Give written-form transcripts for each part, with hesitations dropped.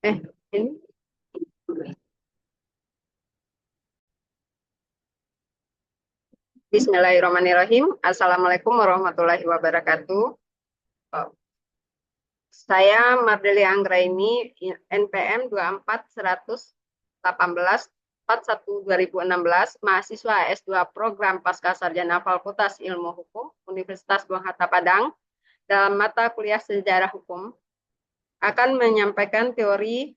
Eh, ini. Bismillahirrahmanirrahim. Assalamualaikum warahmatullahi wabarakatuh. Oh, Saya Mardeli Anggraini, NPM 24 118 mahasiswa S2 Program Pascasarjana Fakultas Ilmu Hukum Universitas Bung Hatta Padang, dalam mata kuliah Sejarah Hukum, akan menyampaikan teori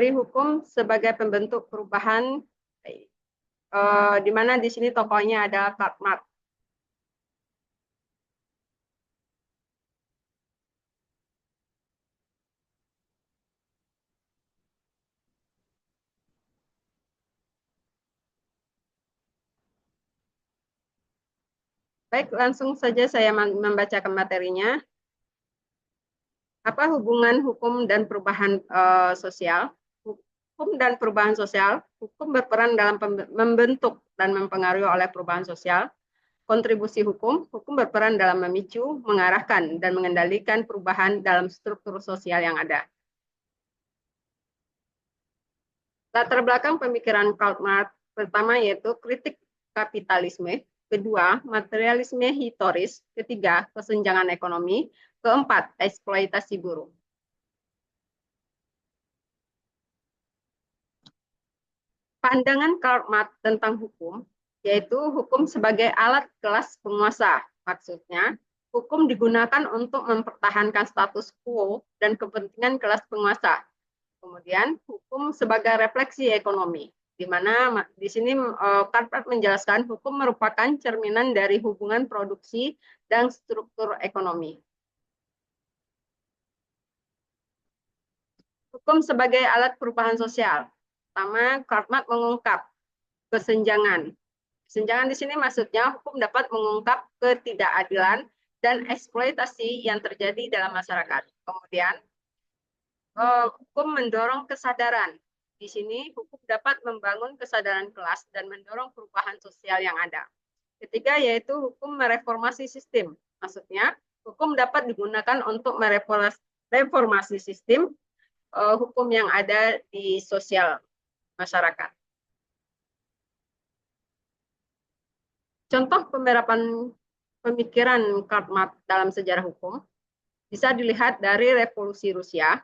hukum sebagai pembentuk perubahan, di mana di sini tokohnya adalah Karl Marx. Baik, langsung saja saya membacakan materinya. Apa hubungan hukum dan perubahan sosial? Hukum dan perubahan sosial. Hukum berperan dalam membentuk dan mempengaruhi oleh perubahan sosial. Kontribusi hukum. Hukum berperan dalam memicu, mengarahkan, dan mengendalikan perubahan dalam struktur sosial yang ada. Latar belakang pemikiran Karl Marx pertama yaitu kritik kapitalisme, kedua materialisme historis, ketiga kesenjangan ekonomi, keempat eksploitasi buruh. Pandangan Karl Marx tentang hukum yaitu hukum sebagai alat kelas penguasa. Maksudnya, hukum digunakan untuk mempertahankan status quo dan kepentingan kelas penguasa. Kemudian hukum sebagai refleksi ekonomi, di mana di sini Karl Marx menjelaskan hukum merupakan cerminan dari hubungan produksi dan struktur ekonomi. Hukum sebagai alat perubahan sosial. Pertama, Karl Marx mengungkap kesenjangan. Kesenjangan di sini maksudnya hukum dapat mengungkap ketidakadilan dan eksploitasi yang terjadi dalam masyarakat. Kemudian, hukum mendorong kesadaran. Di sini hukum dapat membangun kesadaran kelas dan mendorong perubahan sosial yang ada. Ketiga yaitu hukum mereformasi sistem. Maksudnya hukum dapat digunakan untuk mereformasi sistem hukum yang ada di sosial masyarakat. Contoh penerapan pemikiran Karl Marx dalam sejarah hukum bisa dilihat dari Revolusi Rusia,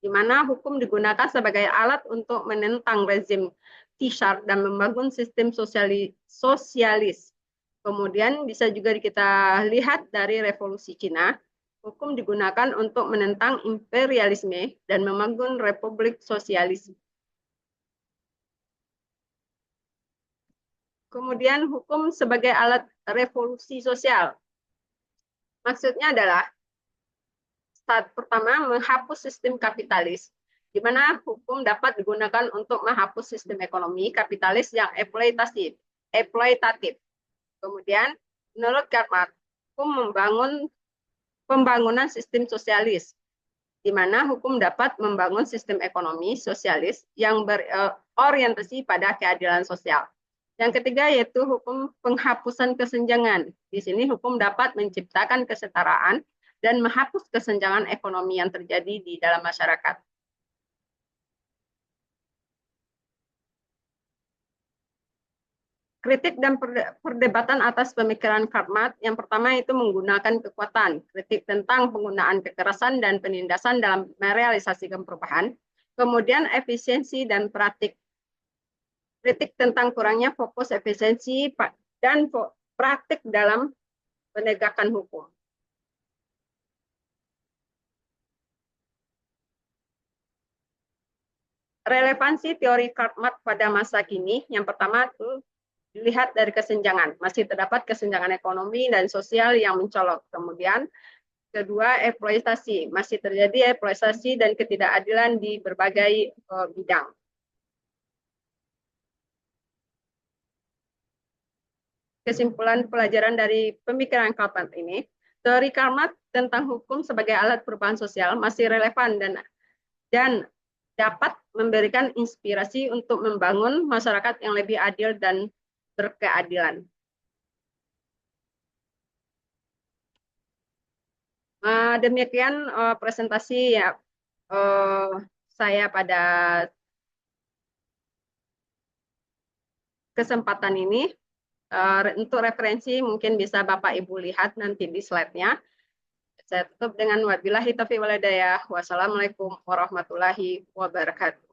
di mana hukum digunakan sebagai alat untuk menentang rezim Tsar dan membangun sistem sosialis. Kemudian bisa juga kita lihat dari Revolusi Cina, hukum digunakan untuk menentang imperialisme dan membangun republik sosialis. Kemudian hukum sebagai alat revolusi sosial. Maksudnya adalah start pertama menghapus sistem kapitalis, di mana hukum dapat digunakan untuk menghapus sistem ekonomi kapitalis yang eksploitatif. Kemudian, menurut Karl Marx, hukum membangun pembangunan sistem sosialis, di mana hukum dapat membangun sistem ekonomi sosialis yang berorientasi pada keadilan sosial. Yang ketiga yaitu hukum penghapusan kesenjangan. Di sini hukum dapat menciptakan kesetaraan dan menghapus kesenjangan ekonomi yang terjadi di dalam masyarakat. Kritik dan perdebatan atas pemikiran Karl Marx yang pertama itu menggunakan kekuatan, kritik tentang penggunaan kekerasan dan penindasan dalam merealisasikan perubahan, kemudian efisiensi dan kritik tentang kurangnya fokus efisiensi dan praktik dalam penegakan hukum. Relevansi teori Karl Marx pada masa kini, yang pertama itu dilihat dari kesenjangan. Masih terdapat kesenjangan ekonomi dan sosial yang mencolok. Kemudian, kedua, eksploitasi. Masih terjadi eksploitasi dan ketidakadilan di berbagai bidang. Kesimpulan pelajaran dari pemikiran Karl Marx ini, teori Karl Marx tentang hukum sebagai alat perubahan sosial masih relevan dan dapat memberikan inspirasi untuk membangun masyarakat yang lebih adil dan berkeadilan. Demikian presentasi ya saya pada kesempatan ini. Untuk referensi mungkin bisa Bapak Ibu lihat nanti di slide-nya. Saya tutup dengan wabillahi taufiq wal hidayah. Wassalamualaikum warahmatullahi wabarakatuh.